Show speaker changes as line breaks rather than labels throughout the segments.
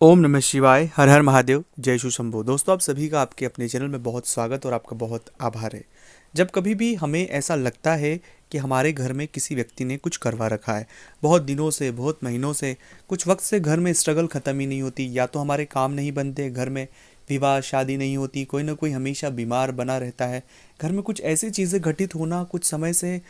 ओम नमः शिवाय। हर हर महादेव। जय शु शंभो। दोस्तों, आप सभी का आपके अपने चैनल में बहुत स्वागत और आपका बहुत आभार है। जब कभी भी हमें ऐसा लगता है कि हमारे घर में किसी व्यक्ति ने कुछ करवा रखा है, बहुत दिनों से, बहुत महीनों से, कुछ वक्त से घर में स्ट्रगल ख़त्म ही नहीं होती, या तो हमारे काम नहीं बनते, घर में विवाह शादी नहीं होती, कोई ना कोई हमेशा बीमार बना रहता है, घर में कुछ ऐसी चीज़ें घटित होना कुछ समय से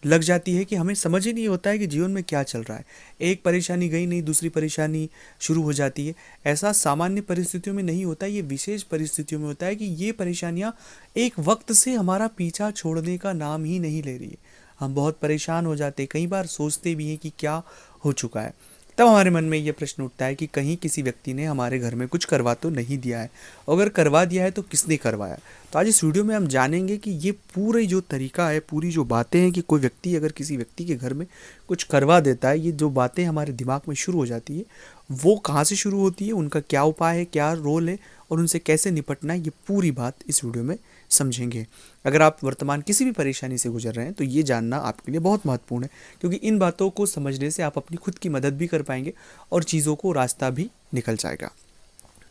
लग जाती है कि हमें समझ ही नहीं होता है कि जीवन में क्या चल रहा है। एक परेशानी गई नहीं, दूसरी परेशानी शुरू हो जाती है। ऐसा सामान्य परिस्थितियों में नहीं होता, ये विशेष परिस्थितियों में होता है कि ये परेशानियाँ एक वक्त से हमारा पीछा छोड़ने का नाम ही नहीं ले रही है। हम बहुत परेशान हो जाते, कई बार सोचते भी हैं कि क्या हो चुका है। तब हमारे मन में ये प्रश्न उठता है कि कहीं किसी व्यक्ति ने हमारे घर में कुछ करवा तो नहीं दिया है, अगर करवा दिया है तो किसने करवाया। तो आज इस वीडियो में हम जानेंगे कि ये पूरी जो तरीका है, पूरी जो बातें हैं कि कोई व्यक्ति अगर किसी व्यक्ति के घर में कुछ करवा देता है, ये जो बातें हमारे दिमाग में शुरू हो जाती है वो कहाँ से शुरू होती है, उनका क्या उपाय है, क्या रोल है और उनसे कैसे निपटना है, ये पूरी बात इस वीडियो में समझेंगे। अगर आप वर्तमान किसी भी परेशानी से गुजर रहे हैं तो ये जानना आपके लिए बहुत महत्वपूर्ण है, क्योंकि इन बातों को समझने से आप अपनी खुद की मदद भी कर पाएंगे और चीज़ों को रास्ता भी निकल जाएगा।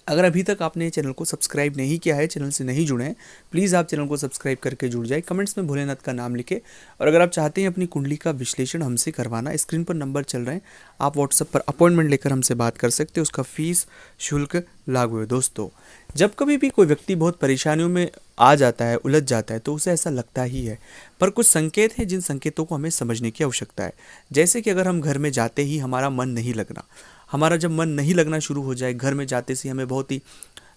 अगर अभी तक आपने चैनल को सब्सक्राइब नहीं किया है, चैनल से नहीं जुड़े हैं, प्लीज़ आप चैनल को सब्सक्राइब करके जुड़ जाए, कमेंट्स में भोलेनाथ का नाम लिखें। और अगर आप चाहते हैं अपनी कुंडली का विश्लेषण हमसे करवाना, स्क्रीन पर नंबर चल रहे हैं, आप व्हाट्सएप पर अपॉइंटमेंट लेकर हमसे बात कर सकते हैं, उसका फीस शुल्क लागू है। दोस्तों, जब कभी भी कोई व्यक्ति बहुत परेशानियों में आ जाता है, उलझ जाता है, तो उसे ऐसा लगता ही है, पर कुछ संकेत हैं जिन संकेतों को हमें समझने की आवश्यकता है। जैसे कि अगर हम घर में जाते ही हमारा मन नहीं लगना, हमारा जब मन नहीं लगना शुरू हो जाए, घर में जाते से हमें बहुत ही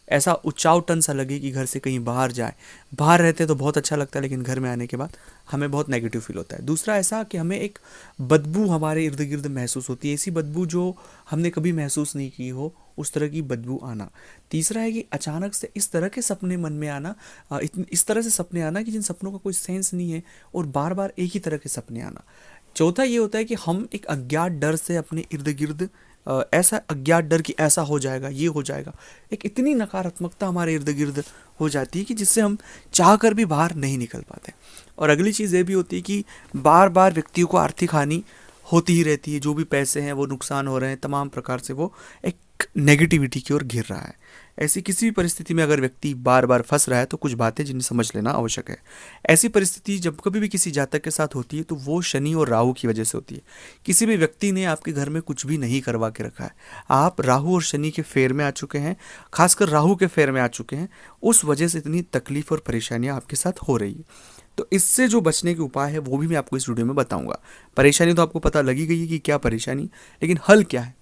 ऐसा उचावटन सा लगे कि घर से कहीं बाहर जाए, बाहर रहते तो बहुत अच्छा लगता है लेकिन घर में आने के बाद हमें बहुत नेगेटिव फील होता है। दूसरा ऐसा कि हमें एक बदबू हमारे इर्द गिर्द महसूस होती है, ऐसी बदबू जो हमने कभी महसूस नहीं की हो, उस तरह की बदबू आना। तीसरा है कि अचानक से इस तरह के सपने मन में आना, इस तरह से सपने आना कि जिन सपनों का कोई सेंस नहीं है और बार बार एक ही तरह के सपने आना। चौथा ये होता है कि हम एक अज्ञात डर से अपने इर्द गिर्द ऐसा अज्ञात डर कि ऐसा हो जाएगा, ये हो जाएगा, एक इतनी नकारात्मकता हमारे इर्द गिर्द हो जाती है कि जिससे हम चाह कर भी बाहर नहीं निकल पाते। और अगली चीज़ ये भी होती है कि बार बार व्यक्तियों को आर्थिक हानि होती ही रहती है, जो भी पैसे हैं वो नुकसान हो रहे हैं, तमाम प्रकार से वो एक नेगेटिविटी की ओर घिर रहा है। ऐसी किसी भी परिस्थिति में अगर व्यक्ति बार बार फंस रहा है तो कुछ बातें जिन्हें समझ लेना आवश्यक है। ऐसी परिस्थिति जब कभी भी किसी जातक के साथ होती है तो वो शनि और राहु की वजह से होती है। किसी भी व्यक्ति ने आपके घर में कुछ भी नहीं करवा के रखा है, आप राहु और शनि के फेर में आ चुके हैं, खासकर राहु के फेर में आ चुके हैं, उस वजह से इतनी तकलीफ और परेशानियां आपके साथ हो रही है। तो इससे जो बचने के उपाय है वो भी मैं आपको इस वीडियो में बताऊंगा। परेशानी तो आपको पता लगी गई है कि क्या परेशानी, लेकिन हल क्या है।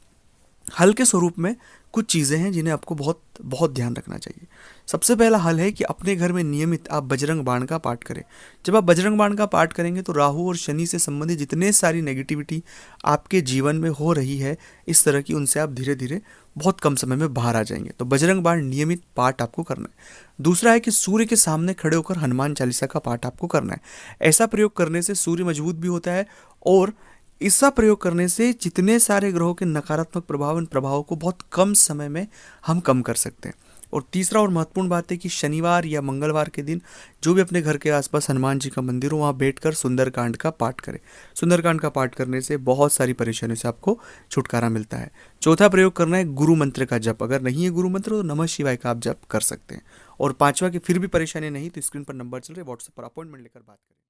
हल के स्वरूप में कुछ चीज़ें हैं जिन्हें आपको बहुत बहुत ध्यान रखना चाहिए। सबसे पहला हल है कि अपने घर में नियमित आप बजरंग बाण का पाठ करें। जब आप बजरंग बाण का पाठ करेंगे तो राहु और शनि से संबंधित जितने सारी नेगेटिविटी आपके जीवन में हो रही है इस तरह की, उनसे आप धीरे धीरे बहुत कम समय में बाहर आ जाएंगे। तो बजरंग बाण नियमित पाठ आपको करना है। दूसरा है कि सूर्य के सामने खड़े होकर हनुमान चालीसा का पाठ आपको करना है। ऐसा प्रयोग करने से सूर्य मजबूत भी होता है और इसका प्रयोग करने से जितने सारे ग्रहों के नकारात्मक प्रभाव, इन प्रभावों को बहुत कम समय में हम कम कर सकते हैं। और तीसरा और महत्वपूर्ण बात है कि शनिवार या मंगलवार के दिन जो भी अपने घर के आसपास हनुमान जी का मंदिर हो, वहाँ बैठकर सुंदरकांड का पाठ करें। सुंदरकांड का पाठ करने से बहुत सारी परेशानियों से आपको छुटकारा मिलता है। चौथा प्रयोग करना है गुरु मंत्र का जप। अगर नहीं है गुरु मंत्र तो नमः शिवाय का आप जप कर सकते हैं। और पांचवा की फिर भी परेशानी नहीं तो स्क्रीन पर नंबर चल रहे, व्हाट्सएप पर अपॉइंटमेंट लेकर बात करें।